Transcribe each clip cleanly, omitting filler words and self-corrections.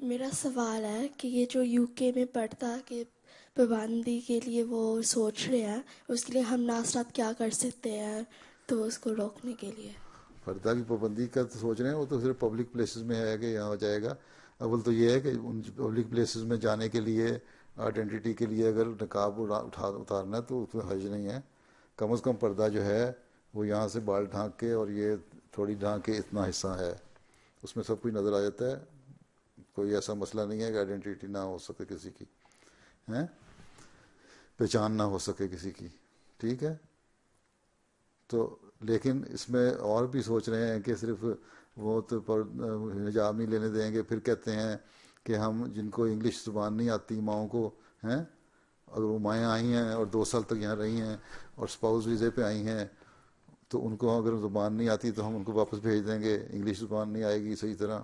میرا سوال ہے کہ یہ جو یو کے میں پڑھتا کہ پابندی کے لیے وہ سوچ رہے ہیں، اس کے لیے ہم ناصرات کیا کر سکتے ہیں تو اس کو روکنے کے لیے؟ پردہ کی پابندی کا تو سوچ رہے ہیں، وہ تو صرف پبلک پلیسز میں ہے کہ یہاں ہو جائے گا. اول تو یہ ہے کہ ان پبلک پلیسز میں جانے کے لیے آئیڈینٹی کے لیے اگر نقاب اتارنا ہے تو اس میں حرج نہیں ہے. کم از کم پردہ جو ہے وہ یہاں سے بال ڈھانک کے اور یہ تھوڑی ڈھانک کے اتنا حصہ ہے، اس میں سب کچھ نظر آ جاتا ہے. کوئی ایسا مسئلہ نہیں ہے کہ آئیڈینٹی نہ ہو سکے کسی کی، ہیں پہچان نہ ہو سکے کسی کی. ٹھیک ہے. تو لیکن اس میں اور بھی سوچ رہے ہیں کہ صرف وہ تو حجاب نہیں لینے دیں گے. پھر کہتے ہیں کہ ہم جن کو انگلش زبان نہیں آتی ماؤں کو، ہیں اگر وہ مائیں آئی ہیں اور 2 سال تک یہاں رہی ہیں اور اسپاؤس ویزے پہ آئی ہیں تو ان کو اگر زبان نہیں آتی تو ہم ان کو واپس بھیج دیں گے. انگلش زبان نہیں آئے گی صحیح طرح.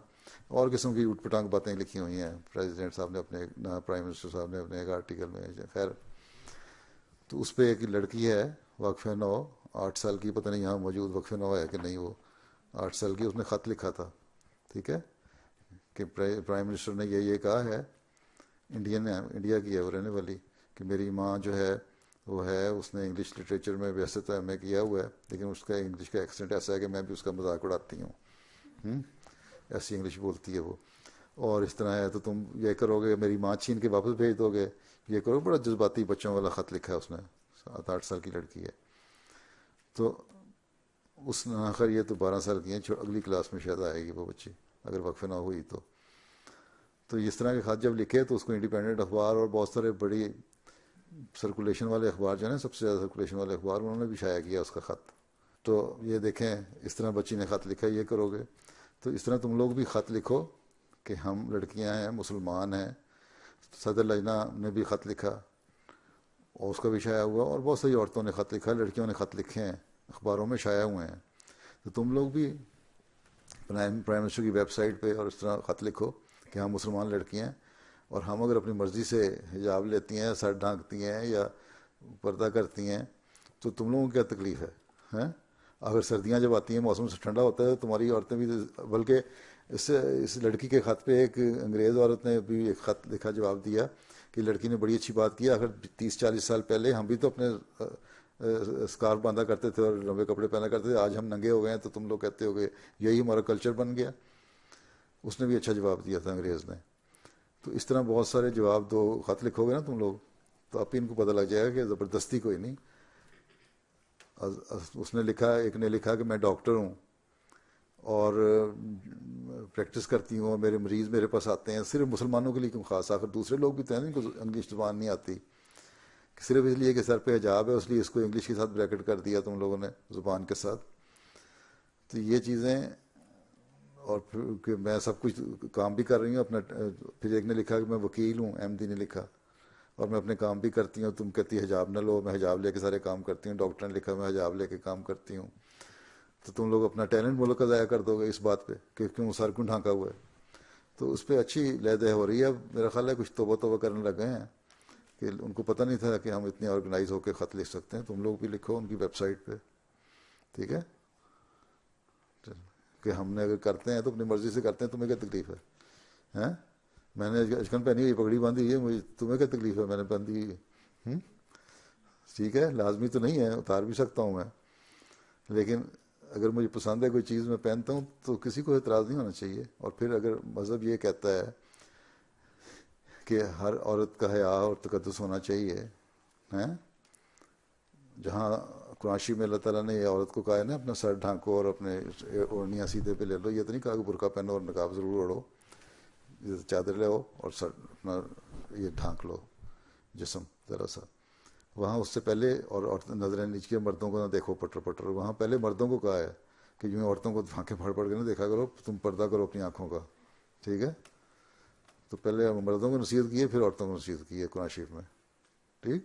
اور قسم کی اٹھ پٹانگ باتیں لکھی ہوئی ہیں پریزیڈنٹ صاحب نے اپنے، پرائم منسٹر صاحب نے اپنے ایک آرٹیکل میں. خیر، تو اس پہ ایک لڑکی ہے وقف 9، 8 سال کی، پتہ نہیں یہاں موجود وقف 9 ہے کہ نہیں، وہ 8 سال کی، اس نے خط لکھا تھا. ٹھیک ہے، کہ پرائم منسٹر نے یہ کہا ہے، انڈین ہے، انڈیا کی ہے وہ رہنے والی، کہ میری ماں جو ہے وہ ہے، اس نے انگلش لٹریچر میں ویسے تو ایم اے کیا ہوا ہے لیکن اس کا انگلش کا ایکسنٹ ایسا ہے کہ میں بھی اس کا مذاق اڑاتی ہوں. ایسی انگلش بولتی ہے وہ. اور اس طرح ہے تو تم یہ کرو گے، میری ماں چھین کے واپس بھیج دو گے، یہ کرو. بڑا جذباتی بچوں والا خط لکھا ہے اس نے. 7-8 سال کی لڑکی ہے. تو اس نے آخر، یہ تو 12 سال کی ہیں، اگلی کلاس میں شاید آئے گی وہ بچی اگر وقف نہ ہوئی تو. تو اس طرح کے خط جب لکھے تو اس کو انڈیپینڈنٹ اخبار اور بہت سارے بڑی سرکولیشن والے اخبار جو ہیں نا، سب سے زیادہ سرکولیشن والے اخبار، انہوں نے بھی شائع کیا اس کا خط. تو یہ دیکھیں اس طرح بچی نے خط لکھا، یہ کرو گے. تو اس طرح تم لوگ بھی خط لکھو کہ ہم لڑکیاں ہیں، مسلمان ہیں. صدر لجنہ نے بھی خط لکھا اور اس کا بھی شائع ہوا، اور بہت ساری عورتوں نے خط لکھا، لڑکیوں نے خط لکھے ہیں، اخباروں میں شائع ہوئے ہیں. تو تم لوگ بھی پرائم منسٹر کی ویب سائٹ پہ اور اس طرح خط لکھو کہ ہم مسلمان لڑکیاں ہیں اور ہم اگر اپنی مرضی سے حجاب لیتی ہیں، سر ڈھانکتی ہیں یا پردہ کرتی ہیں تو تم لوگوں کو کیا تکلیف ہے؟ اگر سردیاں جب آتی ہیں، موسم سے ٹھنڈا ہوتا ہے، تمہاری عورتیں بھی. بلکہ اس لڑکی کے خط پہ ایک انگریز عورت نے بھی ایک خط لکھا، جواب دیا کہ لڑکی نے بڑی اچھی بات کی. آخر 30-40 سال پہلے ہم بھی تو اپنے اسکارف باندھا کرتے تھے اور لمبے کپڑے پہنا کرتے تھے، آج ہم ننگے ہو گئے ہیں تو تم لوگ کہتے ہو کہ یہی ہمارا کلچر بن گیا. اس نے بھی اچھا جواب دیا تھا انگریز نے. تو اس طرح بہت سارے جواب دو، خط لکھو گے نا تم لوگ تو آپ ہی ان کو پتہ لگ جائے گا کہ زبردستی کوئی نہیں. اس نے لکھا، ایک نے لکھا کہ میں ڈاکٹر ہوں اور پریکٹس کرتی ہوں اور میرے مریض میرے پاس آتے ہیں. صرف مسلمانوں کے لیے کیوں خاص؟ آخر دوسرے لوگ بھی تو ہیں ان کو انگلش زبان نہیں آتی. صرف اس لیے کہ سر پہ حجاب ہے اس لیے اس کو انگلش کے ساتھ بریکٹ کر دیا تم لوگوں نے، زبان کے ساتھ. تو یہ چیزیں، اور پھر کہ میں سب کچھ کام بھی کر رہی ہوں اپنا. پھر ایک نے لکھا کہ میں وکیل ہوں، ایم ڈی نے لکھا، اور میں اپنے کام بھی کرتی ہوں. تم کہتی حجاب نہ لو، میں حجاب لے کے سارے کام کرتی ہوں. ڈاکٹر نے لکھا میں حجاب لے کے کام کرتی ہوں. تو تم لوگ اپنا ٹیلنٹ ملک کا ضائع کر دو گے اس بات پہ کہ کیوں سر کیوں ڈھانکا ہوا ہے. تو اس پہ اچھی لہدہ ہو رہی ہے. اب میرا خیال ہے کچھ توبہ کرنے لگے ہیں کہ ان کو پتہ نہیں تھا کہ ہم اتنے آرگنائز ہو کے خط لکھ سکتے ہیں. تم لوگ بھی لکھو ان کی ویب سائٹ پہ. ٹھیک ہے، کہ ہم نے اگر کرتے ہیں تو اپنی مرضی سے کرتے ہیں، تمہیں کیا تکلیف ہے؟ میں نے اچکن پہنی ہوئی، پگڑی باندھی ہوئی ہے، مجھے تمہیں کیا تکلیف ہے؟ میں نے باندھی ہوئی ہے. ٹھیک ہے، لازمی تو نہیں ہے، اتار بھی سکتا ہوں میں، لیکن اگر مجھے پسند ہے کوئی چیز میں پہنتا ہوں تو کسی کو اعتراض نہیں ہونا چاہیے. اور پھر اگر مذہب یہ کہتا ہے کہ ہر عورت کا حیا اور تقدس ہونا چاہیے، ہیں جہاں قرآن شریف میں اللہ تعالیٰ نے یہ عورت کو کہا ہے نا اپنا سر ڈھانکو اور اپنے اوڑھنیاں سیدھے پہ لے لو. یہ تو نہیں کہا کہ برقع پہنو اور نقاب ضرور اوڑھو، چادر لے اور سر اپنا یہ ڈھانک لو جسم ذرا سا. وہاں اس سے پہلے، اور نظریں نیچے مردوں کو نہ دیکھو پٹر پٹر، وہاں پہلے مردوں کو کہا ہے کہ یوں عورتوں کو آنکھیں پھاڑ پھاڑ کے نہ دیکھا کرو، تم پردہ کرو اپنی آنکھوں کا. ٹھیک ہے، تو پہلے مردوں کو نصیحت کی ہے پھر عورتوں کو نصیحت کی ہے قرآن شریف میں. ٹھیک.